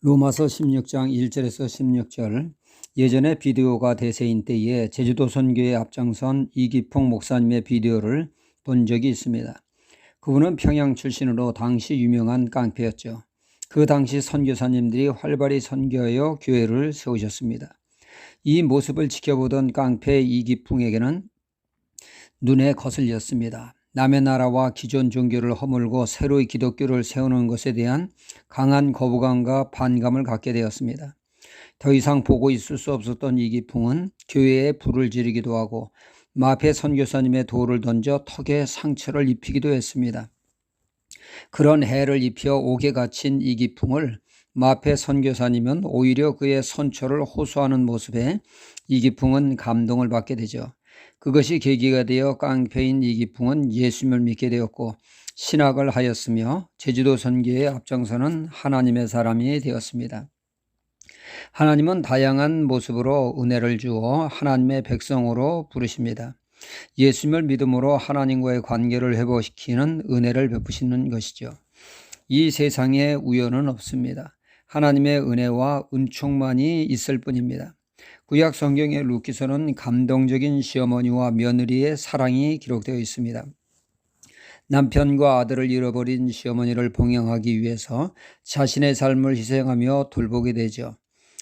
로마서 16장 1절에서 16절. 예전에 비디오가 대세인 때에 제주도 선교에 앞장선 이기풍 목사님의 비디오를 본 적이 있습니다. 그분은 평양 출신으로 당시 유명한 깡패였죠. 그 당시 선교사님들이 활발히 선교하여 교회를 세우셨습니다. 이 모습을 지켜보던 깡패 이기풍에게는 눈에 거슬렸습니다. 남의 나라와 기존 종교를 허물고 새로이 기독교를 세우는 것에 대한 강한 거부감과 반감을 갖게 되었습니다. 더 이상 보고 있을 수 없었던 이기풍은 교회에 불을 지르기도 하고 마페 선교사님의 돌을 던져 턱에 상처를 입히기도 했습니다. 그런 해를 입혀 옥에 갇힌 이기풍을 마페 선교사님은 오히려 그의 선처를 호소하는 모습에 이기풍은 감동을 받게 되죠. 그것이 계기가 되어 깡패인 이기풍은 예수님을 믿게 되었고 신학을 하였으며 제주도 선교에 앞장서는 하나님의 사람이 되었습니다. 하나님은 다양한 모습으로 은혜를 주어 하나님의 백성으로 부르십니다. 예수님을 믿음으로 하나님과의 관계를 회복시키는 은혜를 베푸시는 것이죠. 이 세상에 우연은 없습니다. 하나님의 은혜와 은총만이 있을 뿐입니다. 구약 성경의 루키서는 감동적인 시어머니와 며느리의 사랑이 기록되어 있습니다. 남편과 아들을 잃어버린 시어머니를 봉양하기 위해서 자신의 삶을 희생하며 돌보게 되죠.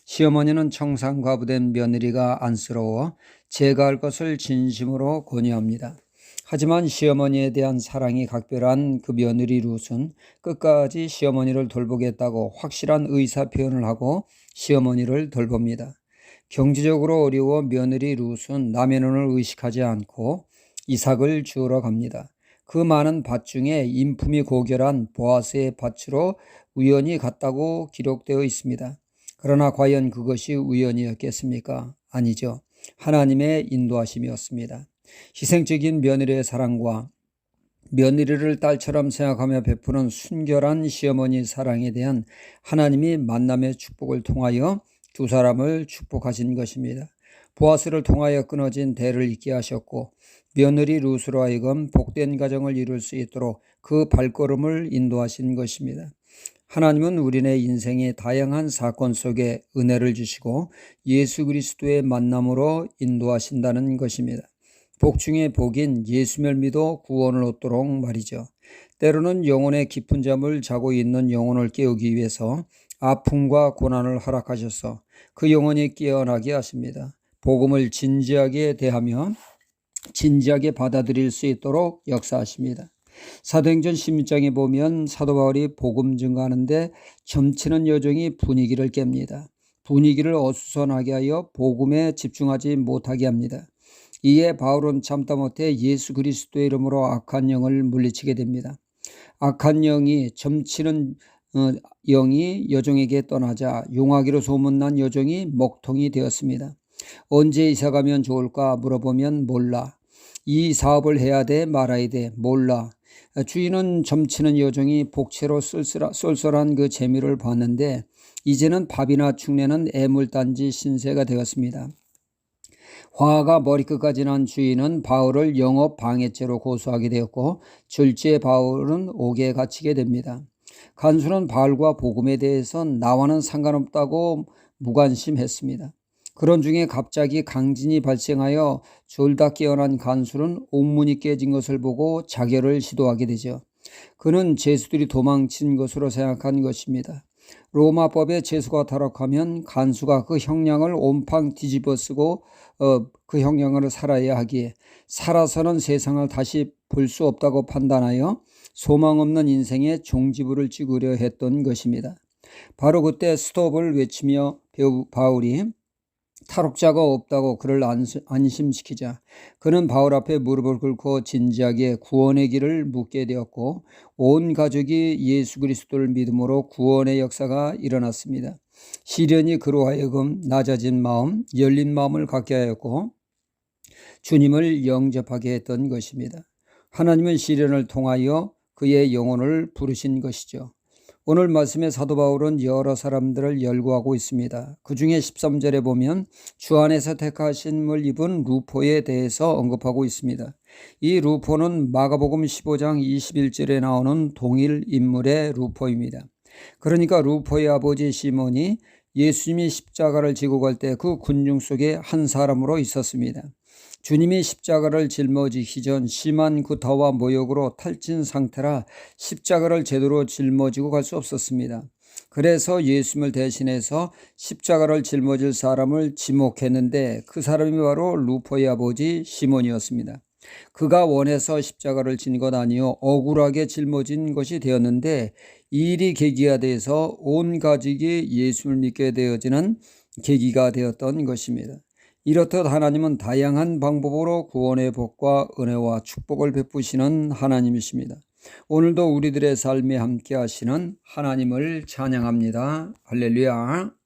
시어머니는 청산과부된 며느리가 안쓰러워 제거할 것을 진심으로 권유합니다. 하지만 시어머니에 대한 사랑이 각별한 그 며느리 룻은 끝까지 시어머니를 돌보겠다고 확실한 의사표현을 하고 시어머니를 돌봅니다. 경제적으로 어려워 며느리 룻은 남의 눈을 의식하지 않고 이삭을 주우러 갑니다. 그 많은 밭 중에 인품이 고결한 보아스의 밭으로 우연히 갔다고 기록되어 있습니다. 그러나 과연 그것이 우연이었겠습니까? 아니죠. 하나님의 인도하심이었습니다. 희생적인 며느리의 사랑과 며느리를 딸처럼 생각하며 베푸는 순결한 시어머니 사랑에 대한 하나님이 만남의 축복을 통하여 두 사람을 축복하신 것입니다. 보아스를 통하여 끊어진 대를 잇게 하셨고 며느리 룻으로 하여금 복된 가정을 이룰 수 있도록 그 발걸음을 인도하신 것입니다. 하나님은 우리네 인생의 다양한 사건 속에 은혜를 주시고 예수 그리스도의 만남으로 인도하신다는 것입니다. 복 중에 복인 예수를 믿어 구원을 얻도록 말이죠. 때로는 영혼의 깊은 잠을 자고 있는 영혼을 깨우기 위해서 아픔과 고난을 허락하셔서 그 영혼이 깨어나게 하십니다. 복음을 진지하게 대하며 진지하게 받아들일 수 있도록 역사하십니다. 사도행전 16장에 보면 사도 바울이 복음 증거하는데 점치는 여종이 분위기를 깹니다. 분위기를 어수선하게 하여 복음에 집중하지 못하게 합니다. 이에 바울은 참다 못해 예수 그리스도의 이름으로 악한 영을 물리치게 됩니다. 악한 영이 점치는 영이 여종에게 떠나자 용하기로 소문난 여종이 먹통이 되었습니다. 언제 이사 가면 좋을까 물어보면 몰라. 이 사업을 해야 돼 말아야 돼 몰라. 주인은 점치는 여종이 복채로 쏠쏠한 그 재미를 봤는데 이제는 밥이나 축내는 애물단지 신세가 되었습니다. 화가 머리끝까지 난 주인은 바울을 영업 방해죄로 고소하게 되었고 졸지에 바울은 옥에 갇히게 됩니다. 간수는 바울과 복음에 대해선 나와는 상관없다고 무관심했습니다. 그런 중에 갑자기 강진이 발생하여 졸다 깨어난 간수는 옥문이 깨진 것을 보고 자결을 시도하게 되죠. 그는 죄수들이 도망친 것으로 생각한 것입니다. 로마법에 죄수가 타락하면 간수가 그 형량을 온팡 뒤집어 쓰고 그 형량을 살아야 하기에 살아서는 세상을 다시 볼 수 없다고 판단하여 소망 없는 인생에 종지부를 찍으려 했던 것입니다. 바로 그때 스톱을 외치며 바울이 탈옥자가 없다고 그를 안심시키자 그는 바울 앞에 무릎을 꿇고 진지하게 구원의 길을 묻게 되었고 온 가족이 예수 그리스도를 믿음으로 구원의 역사가 일어났습니다. 시련이 그로 하여금 낮아진 마음, 열린 마음을 갖게 하였고 주님을 영접하게 했던 것입니다. 하나님은 시련을 통하여 그의 영혼을 부르신 것이죠. 오늘 말씀에 사도 바울은 여러 사람들을 열거하고 있습니다. 그 중에 13절에 보면 주 안에서 택하심을 입은 루포에 대해서 언급하고 있습니다. 이 루포는 마가복음 15장 21절에 나오는 동일 인물의 루포입니다. 그러니까 루포의 아버지 시몬이 예수님이 십자가를 지고 갈 때 그 군중 속에 한 사람으로 있었습니다. 주님이 십자가를 짊어지기 전 심한 구타와 모욕으로 탈진 상태라 십자가를 제대로 짊어지고 갈 수 없었습니다. 그래서 예수님을 대신해서 십자가를 짊어질 사람을 지목했는데 그 사람이 바로 루포의 아버지 시몬이었습니다. 그가 원해서 십자가를 진 것 아니요 억울하게 짊어진 것이 되었는데 이 일이 계기가 돼서 온 가족이 예수를 믿게 되어지는 계기가 되었던 것입니다. 이렇듯 하나님은 다양한 방법으로 구원의 복과 은혜와 축복을 베푸시는 하나님이십니다. 오늘도 우리들의 삶에 함께 하시는 하나님을 찬양합니다. 할렐루야.